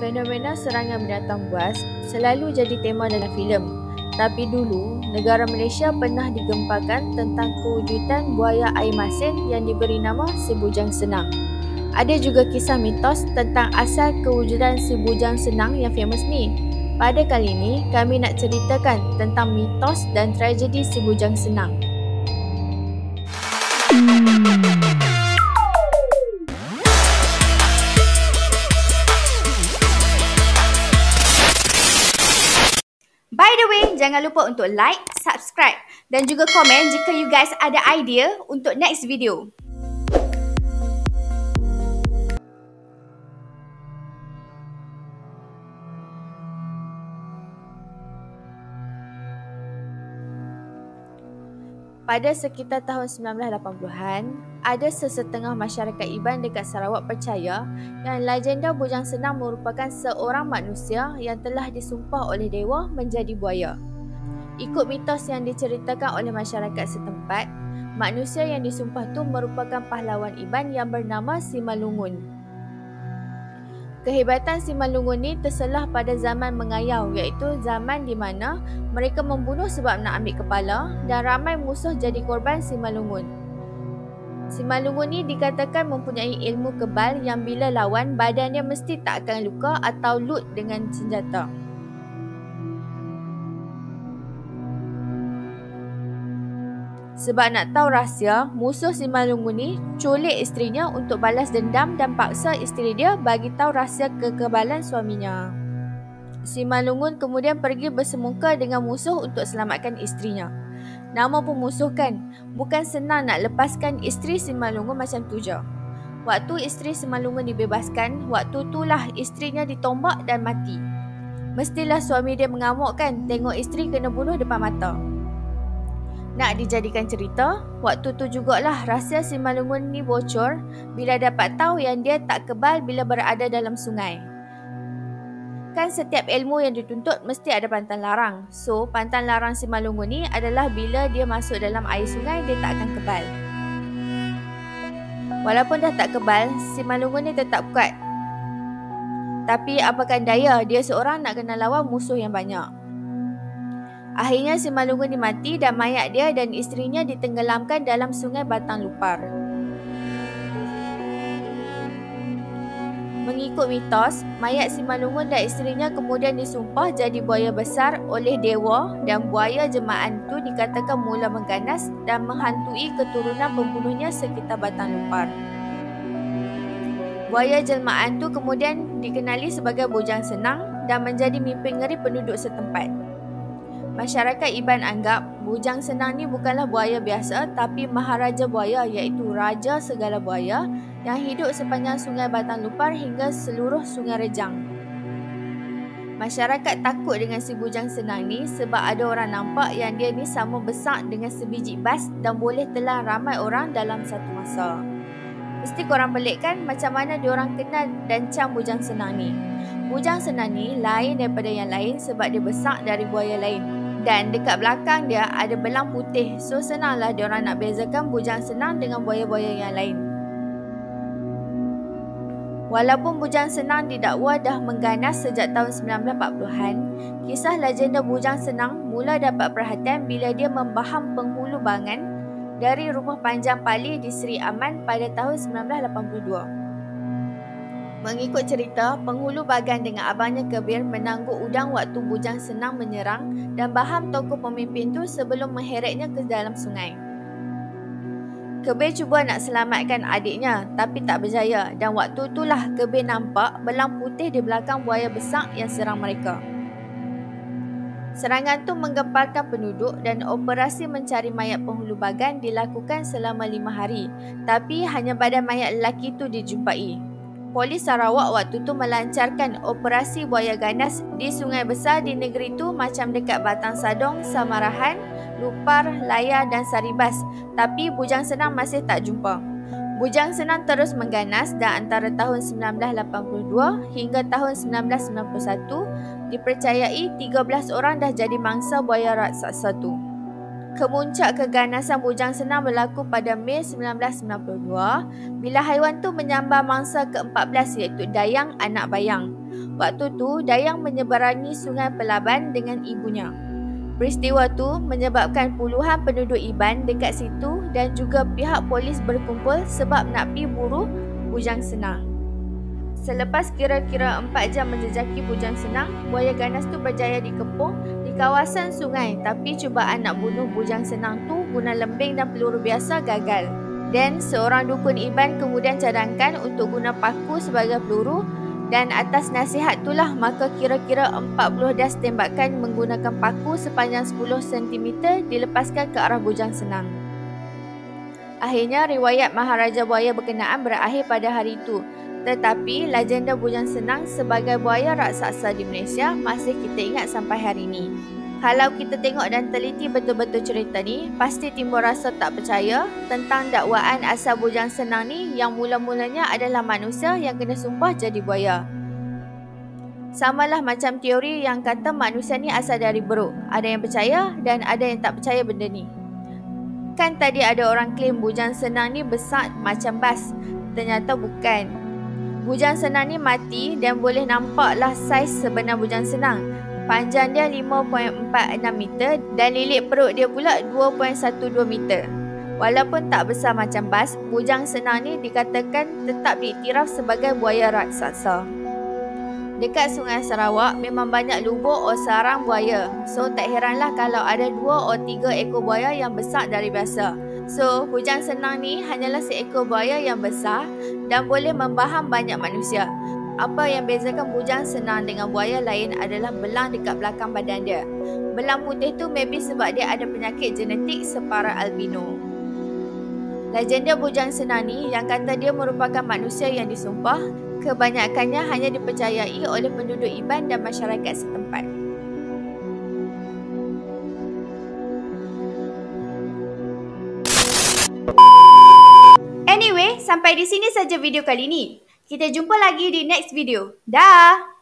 Fenomena serangan binatang buas selalu jadi tema dalam filem. Tapi dulu, negara Malaysia pernah digempakan tentang kewujudan buaya air masin yang diberi nama si bujang senang. Ada juga kisah mitos tentang asal kewujudan si bujang senang yang famous ni. Pada kali ini, kami nak ceritakan tentang mitos dan tragedi si bujang senang. By the way, jangan lupa untuk like, subscribe dan juga komen jika you guys ada idea untuk next video. Pada sekitar tahun 1980-an, ada sesetengah masyarakat Iban dekat Sarawak percaya yang legenda bujang senang merupakan seorang manusia yang telah disumpah oleh dewa menjadi buaya. Ikut mitos yang diceritakan oleh masyarakat setempat, manusia yang disumpah itu merupakan pahlawan Iban yang bernama Simalungun. Kehebatan Simalungun ni terselah pada zaman mengayau, iaitu zaman di mana mereka membunuh sebab nak ambil kepala dan ramai musuh jadi korban Simalungun. Simalungun ni dikatakan mempunyai ilmu kebal yang bila lawan badannya mesti tak akan luka atau lut dengan senjata. Sebab nak tahu rahsia, musuh Simalungun ni culik isterinya untuk balas dendam dan paksa isteri dia bagi tahu rahsia kekebalan suaminya. Simalungun kemudian pergi bersemuka dengan musuh untuk selamatkan isterinya. Nama pun musuh kan, bukan senang nak lepaskan isteri Simalungun macam tu je. Waktu isteri Simalungun dibebaskan, waktu itulah isterinya ditombak dan mati. Mestilah suami dia mengamuk kan tengok isteri kena bunuh depan mata. Nak dijadikan cerita, waktu tu jugalah rahsia Simalungun ni bocor bila dapat tahu yang dia tak kebal bila berada dalam sungai. Kan setiap ilmu yang dituntut mesti ada pantang larang. So, pantang larang Simalungun ni adalah bila dia masuk dalam air sungai, dia tak akan kebal. Walaupun dah tak kebal, Simalungun ni tetap kuat. Tapi apakan daya, dia seorang nak kena lawan musuh yang banyak. Akhirnya Simalungun dimati dan mayat dia dan isterinya ditenggelamkan dalam sungai Batang Lupar. Mengikut mitos, mayat Simalungun dan isterinya kemudian disumpah jadi buaya besar oleh dewa dan buaya jelmaan itu dikatakan mula mengganas dan menghantui keturunan pembunuhnya sekitar Batang Lupar. Buaya jelmaan itu kemudian dikenali sebagai bujang senang dan menjadi mimpi ngeri penduduk setempat. Masyarakat Iban anggap bujang senang ni bukanlah buaya biasa tapi maharaja buaya, iaitu raja segala buaya yang hidup sepanjang sungai Batang Lupar hingga seluruh sungai Rejang. Masyarakat takut dengan si bujang senang ni sebab ada orang nampak yang dia ni sama besar dengan sebiji bas dan boleh telan ramai orang dalam satu masa. Mesti korang pelik kan macam mana diorang kenal dan cam bujang senang ni. Bujang senang ni lain daripada yang lain sebab dia besar dari buaya lain. Dan dekat belakang dia ada belang putih. So senanglah diorang nak bezakan bujang senang dengan buaya-buaya yang lain. Walaupun bujang senang didakwa dah mengganas sejak tahun 1940-an, kisah legenda bujang senang mula dapat perhatian bila dia membaham penghulu bangan dari Rumah Panjang Pali di Seri Aman pada tahun 1982. Mengikut cerita, penghulu bagan dengan abangnya Kebir menangguk udang waktu bujang senang menyerang dan baham tokoh pemimpin tu sebelum mengeretnya ke dalam sungai. Kebir cuba nak selamatkan adiknya tapi tak berjaya dan waktu itulah Kebir nampak belang putih di belakang buaya besar yang serang mereka. Serangan tu menggemparkan penduduk dan operasi mencari mayat penghulu bagan dilakukan selama 5 hari tapi hanya badan mayat lelaki tu dijumpai. Polis Sarawak waktu tu melancarkan operasi buaya ganas di sungai besar di negeri tu macam dekat Batang Sadong, Samarahan, Lupar, Layar dan Saribas. Tapi bujang senang masih tak jumpa. Bujang senang terus mengganas dan antara tahun 1982 hingga tahun 1991 dipercayai 13 orang dah jadi mangsa buaya raksasa tu. Kemuncak keganasan bujang senang berlaku pada Mei 1992 bila haiwan tu menyambar mangsa ke-14 iaitu dayang anak bayang. Waktu tu, Dayang menyeberangi Sungai Pelaban dengan ibunya. Peristiwa tu menyebabkan puluhan penduduk Iban dekat situ dan juga pihak polis berkumpul sebab nak pergi buru bujang senang. Selepas kira-kira 4 jam menjejaki bujang senang, buaya ganas tu berjaya dikepung di kawasan sungai, tapi cubaan nak bunuh bujang senang tu guna lembing dan peluru biasa gagal. Dan seorang dukun Iban kemudian cadangkan untuk guna paku sebagai peluru, dan atas nasihat itulah maka kira-kira 40 das tembakan menggunakan paku sepanjang 10 cm dilepaskan ke arah bujang senang. Akhirnya riwayat Maharaja Buaya berkenaan berakhir pada hari itu. Tetapi legenda bujang senang sebagai buaya raksasa di Malaysia masih kita ingat sampai hari ini. Kalau kita tengok dan teliti betul-betul cerita ni, pasti timbul rasa tak percaya tentang dakwaan asal bujang senang ni yang mula-mulanya adalah manusia yang kena sumpah jadi buaya. Samalah macam teori yang kata manusia ni asal dari beruk. Ada yang percaya dan ada yang tak percaya benda ni. Kan tadi ada orang klaim bujang senang ni besar macam bas. Ternyata bukan. Bujang senang ni mati dan boleh nampaklah saiz sebenar bujang senang. Panjang dia 5.46 meter dan lilit perut dia pula 2.12 meter. Walaupun tak besar macam bas, bujang senang ni dikatakan tetap diiktiraf sebagai buaya raksasa. Dekat Sungai Sarawak memang banyak lubuk atau sarang buaya. So tak heranlah kalau ada 2 atau 3 ekor buaya yang besar dari biasa. So bujang senang ni hanyalah seekor buaya yang besar dan boleh membaham banyak manusia. Apa yang bezakan bujang senang dengan buaya lain adalah belang dekat belakang badan dia. Belang putih tu maybe sebab dia ada penyakit genetik separa albino. Legenda bujang senang ni yang kata dia merupakan manusia yang disumpah, kebanyakannya hanya dipercayai oleh penduduk Iban dan masyarakat setempat. Anyway, sampai di sini saja video kali ni. Kita jumpa lagi di next video. Dah!